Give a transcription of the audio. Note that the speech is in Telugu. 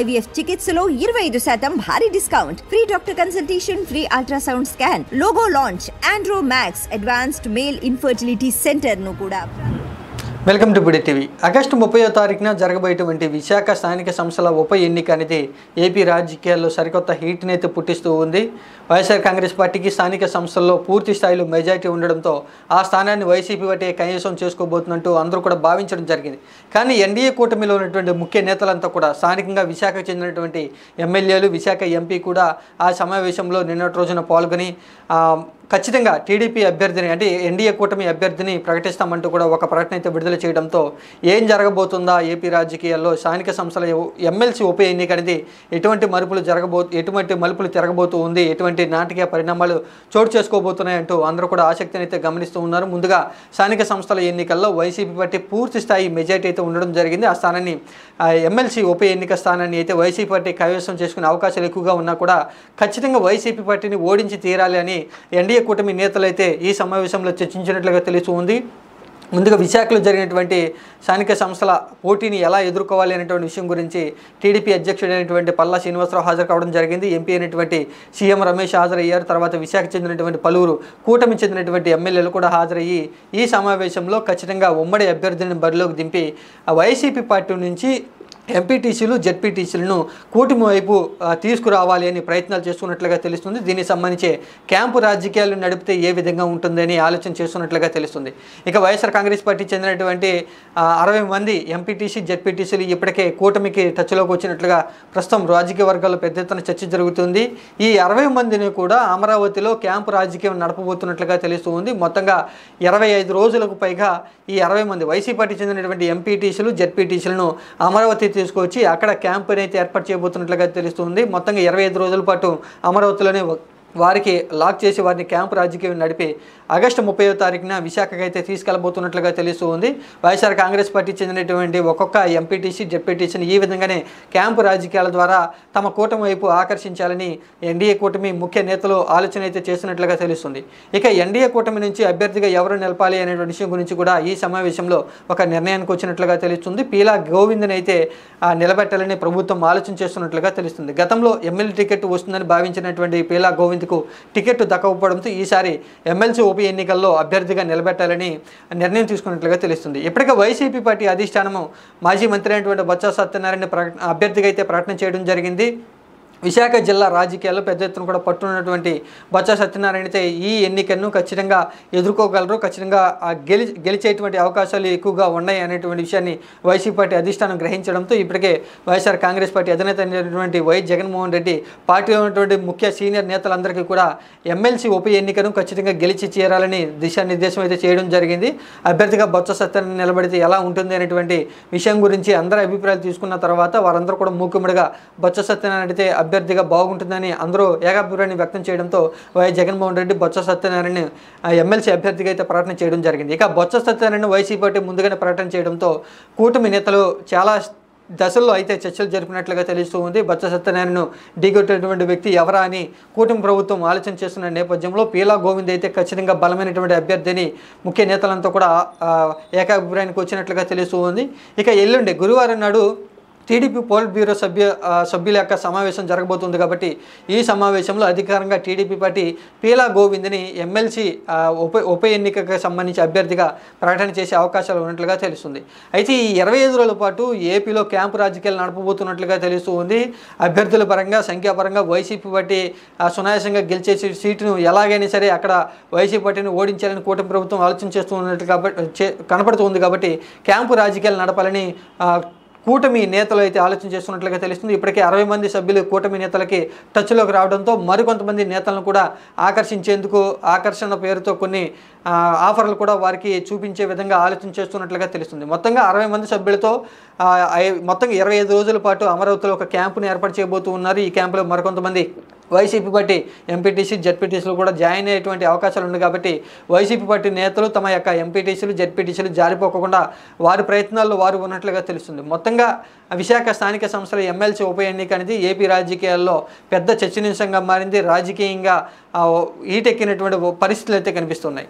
IVF చికిత్సలో 25% భారీ discount, free doctor consultation, free ultrasound scan, logo launch, Andro max advanced male infertility centre ను కూడా. వెల్కమ్ టు బుడి టీవీ. ఆగస్టు 30వ తారీఖున జరగబోయేటువంటి విశాఖ స్థానిక సంస్థల ఉప ఎన్నిక అనేది ఏపీ రాజకీయాల్లో సరికొత్త హీట్ని అయితే పుట్టిస్తూ ఉంది. వైఎస్ఆర్ కాంగ్రెస్ పార్టీకి స్థానిక సంస్థల్లో పూర్తి స్థాయిలో మెజారిటీ ఉండడంతో ఆ స్థానాన్ని వైసీపీ వాటి కైవసం చేసుకోబోతున్నట్టు అందరూ కూడా భావించడం జరిగింది. కానీ ఎన్డీఏ కూటమిలో ఉన్నటువంటి ముఖ్య నేతలంతా కూడా స్థానికంగా విశాఖకు చెందినటువంటి ఎమ్మెల్యేలు, విశాఖ ఎంపీ కూడా ఆ సమావేశంలో నిన్నటి రోజున పాల్గొని ఖచ్చితంగా టీడీపీ అభ్యర్థిని అంటే ఎన్డీఏ కూటమి అభ్యర్థిని ప్రకటిస్తామంటూ కూడా ఒక ప్రకటన అయితే విడుదల చేయడంతో ఏం జరగబోతుందా ఏపీ రాజకీయాల్లో స్థానిక సంస్థల ఎమ్మెల్సీ ఉప ఎన్నిక అనేది ఎటువంటి మలుపులు తిరగబోతూ ఉంది, ఎటువంటి నాటకీయ పరిణామాలు చోటు చేసుకోబోతున్నాయంటూ అందరూ కూడా ఆసక్తిని అయితే గమనిస్తూ ఉన్నారు. ముందుగా స్థానిక సంస్థల ఎన్నికల్లో వైసీపీ పార్టీ పూర్తి స్థాయి మెజారిటీ అయితే ఉండడం జరిగింది. ఆ స్థానాన్ని ఎమ్మెల్సీ ఉప ఎన్నిక స్థానాన్ని అయితే వైసీపీ పార్టీ కైవసం చేసుకునే అవకాశాలు ఎక్కువగా ఉన్నా కూడా ఖచ్చితంగా వైసీపీ పార్టీని ఓడించి తీరాలి అని ఎన్డీఏ కూటమి నేతలు అయితే ఈ సమావేశంలో చర్చించినట్లుగా తెలుస్తూ ఉంది. ముందుగా విశాఖలో జరిగినటువంటి స్థానిక సంస్థల పోటీని ఎలా ఎదుర్కోవాలి అనేటువంటి విషయం గురించి టీడీపీ అధ్యక్షుడైనటువంటి పల్లా శ్రీనివాసరావు హాజరు కావడం జరిగింది. ఎంపీ అయినటువంటి సీఎం రమేష్ హాజరయ్యారు. తర్వాత విశాఖ చెందినటువంటి పలువురు కూటమి చెందినటువంటి ఎమ్మెల్యేలు కూడా హాజరయ్యి ఈ సమావేశంలో ఖచ్చితంగా ఉమ్మడి అభ్యర్థిని బరిలోకి దింపి వైసీపీ పార్టీ నుంచి ఎంపీటీసీలు, జెడ్పీటీసీలను కూటమి వైపు తీసుకురావాలి అని ప్రయత్నాలు చేస్తున్నట్లుగా తెలుస్తుంది. దీనికి సంబంధించి క్యాంపు రాజకీయాలు నడిపితే ఏ విధంగా ఉంటుందని ఆలోచన చేస్తున్నట్లుగా తెలుస్తుంది. ఇక వైఎస్ఆర్ కాంగ్రెస్ పార్టీ చెందినటువంటి 60 మంది ఎంపీటీసీ, జెడ్పీటీసీలు ఇప్పటికే కూటమికి టచ్లోకి వచ్చినట్లుగా ప్రస్తుతం రాజకీయ వర్గాల్లో పెద్ద ఎత్తున చర్చ జరుగుతుంది. ఈ 60 మందిని కూడా అమరావతిలో క్యాంపు రాజకీయం నడపబోతున్నట్లుగా తెలుస్తూ ఉంది. మొత్తంగా 25 రోజులకు పైగా ఈ 60 మంది వైసీపీ పార్టీ చెందినటువంటి ఎంపీటీసీలు, జెడ్పీటీసీలను అమరావతి తీసుకొచ్చి అక్కడ క్యాంపుని అయితే ఏర్పాటు చేయబోతున్నట్లుగా తెలుస్తుంది. మొత్తంగా 25 రోజుల పాటు అమరావతిలోనే వారికి లాక్ చేసి వారిని క్యాంపు రాజకీయం నడిపి ఆగస్టు 30వ తారీఖున విశాఖకు అయితే తీసుకెళ్లబోతున్నట్లుగా తెలుస్తూ ఉంది. వైఎస్ఆర్ కాంగ్రెస్ పార్టీ చెందినటువంటి ఒక్కొక్క ఎంపీటీసీ, జెడ్పీటీసీని ఈ విధంగానే క్యాంపు రాజకీయాల ద్వారా తమ కూటమి వైపు ఆకర్షించాలని ఎన్డీఏ కూటమి ముఖ్య నేతలు ఆలోచన అయితే చేస్తున్నట్లుగా తెలుస్తుంది. ఇక ఎన్డీఏ కూటమి నుంచి అభ్యర్థిగా ఎవరు నిలపాలి అనే విషయం గురించి కూడా ఈ సమావేశంలో ఒక నిర్ణయానికి వచ్చినట్లుగా తెలుస్తుంది. పీలా గోవింద్ని అయితే నిలబెట్టాలని ప్రభుత్వం ఆలోచన చేస్తున్నట్లుగా తెలుస్తుంది. గతంలో ఎమ్మెల్యే టికెట్ వస్తుందని భావించినటువంటి పీలా గోవింద్ టికెట్ దక్కకపోవడంతో ఈసారి ఎమ్మెల్సీ ఉప ఎన్నికల్లో అభ్యర్థిగా నిలబెట్టాలని నిర్ణయం తీసుకున్నట్లుగా తెలుస్తుంది. ఇప్పటికే వైసీపీ పార్టీ అధిష్టానము మాజీ మంత్రి అయినటువంటి బొత్స సత్యనారాయణ అభ్యర్థిగా అయితే ప్రకటన చేయడం జరిగింది. విశాఖ జిల్లా రాజకీయాల్లో పెద్ద ఎత్తున కూడా పట్టున్నటువంటి బొత్స సత్యనారాయణతో ఈ ఎన్నికను ఖచ్చితంగా ఎదుర్కోగలరు, ఖచ్చితంగా గెలిచేటువంటి అవకాశాలు ఎక్కువగా ఉన్నాయి అనేటువంటి విషయాన్ని వైసీపీ పార్టీ అధిష్టానం గ్రహించడంతో ఇప్పటికే వైఎస్ఆర్ కాంగ్రెస్ పార్టీ అధినేత అయినటువంటి వైఎస్ జగన్మోహన్ రెడ్డి పార్టీలో ఉన్నటువంటి ముఖ్య సీనియర్ నేతలందరికీ కూడా ఎమ్మెల్సీ ఉప ఎన్నికను ఖచ్చితంగా గెలిచి చేరాలని దిశానిర్దేశం అయితే చేయడం జరిగింది. అభ్యర్థిగా బొత్స సత్యనారాయణ నిలబడితే ఎలా ఉంటుంది అనేటువంటి విషయం గురించి అందరి అభిప్రాయాలు తీసుకున్న తర్వాత వారందరూ కూడా మూకుమ్మడిగా బొత్స సత్యనారాయణ అయితే అభ్యర్థిగా బాగుంటుందని అందరూ ఏకాభిప్రాయాన్ని వ్యక్తం చేయడంతో వైఎస్ జగన్మోహన్ రెడ్డి బొత్స సత్యనారాయణ ఎమ్మెల్సీ అభ్యర్థిగా అయితే ప్రకటన చేయడం జరిగింది. ఇక బొత్స సత్యనారాయణ వైసీపీ పార్టీ ముందుగానే ప్రకటన చేయడంతో కూటమి నేతలు చాలా దశల్లో అయితే చర్చలు జరిపినట్లుగా తెలుస్తూ ఉంది. బొత్స సత్యనారాయణను ఢీకొట్టినటువంటి వ్యక్తి ఎవరా అని కూటమి ప్రభుత్వం ఆలోచన చేస్తున్న నేపథ్యంలో పీలా గోవింద్ అయితే ఖచ్చితంగా బలమైనటువంటి అభ్యర్థిని ముఖ్య నేతలంతా కూడా ఏకాభిప్రాయానికి వచ్చినట్లుగా తెలుస్తూ ఉంది. ఇక ఎల్లుండి గురువారం నాడు టీడీపీ పోలిట్ బ్యూరో సభ్యుల యొక్క సమావేశం జరగబోతుంది కాబట్టి ఈ సమావేశంలో అధికారంగా టీడీపీ పార్టీ పీలా గోవింద్ని ఎమ్మెల్సీ ఉప ఎన్నికకు సంబంధించి అభ్యర్థిగా ప్రకటన చేసే అవకాశాలు ఉన్నట్లుగా తెలుస్తుంది. అయితే ఈ 25 రోజుల పాటు ఏపీలో క్యాంపు రాజకీయాలు నడపబోతున్నట్లుగా తెలుస్తూ ఉంది. అభ్యర్థుల పరంగా, సంఖ్యాపరంగా వైసీపీ పార్టీ సునాయాసంగా గెలిచే సీటును ఎలాగైనా సరే అక్కడ వైసీపీ పార్టీని ఓడించాలని కూటమి ప్రభుత్వం ఆలోచన చేస్తున్నట్లు కనపడుతుంది. కాబట్టి క్యాంపు రాజకీయాలు నడపాలని కూటమి నేతలు అయితే ఆలోచన చేస్తున్నట్లుగా తెలుస్తుంది. ఇప్పటికే 60 మంది సభ్యులు కూటమి నేతలకి టచ్లోకి రావడంతో మరికొంతమంది నేతలను కూడా ఆకర్షించేందుకు ఆకర్షణ పేరుతో కొన్ని ఆఫర్లు కూడా వారికి చూపించే విధంగా ఆలోచన చేస్తున్నట్లుగా తెలుస్తుంది. మొత్తంగా 60 మంది సభ్యులతో మొత్తంగా 25 రోజుల పాటు అమరావతిలో ఒక క్యాంపుని ఏర్పాటు చేయబోతూ ఉన్నారు. ఈ క్యాంపులో మరికొంతమంది వైసీపీ పార్టీ ఎంపీటీసీ, జెడ్పీటీసీలు కూడా జాయిన్ అయ్యేటువంటి అవకాశాలు ఉన్నాయి. కాబట్టి వైసీపీ పార్టీ నేతలు తమ యొక్క ఎంపీటీసీలు, జెడ్పీటీసీలు జారిపోకుండా వారి ప్రయత్నాల్లో వారు ఉన్నట్లుగా తెలుస్తుంది. మొత్తంగా విశాఖ స్థానిక సంస్థల ఎమ్మెల్సీ ఉప ఎన్నిక అనేది ఏపీ రాజకీయాల్లో పెద్ద చర్చనీయాంశంగా మారింది. రాజకీయంగా ఈటెక్కినటువంటి పరిస్థితులు అయితే కనిపిస్తున్నాయి.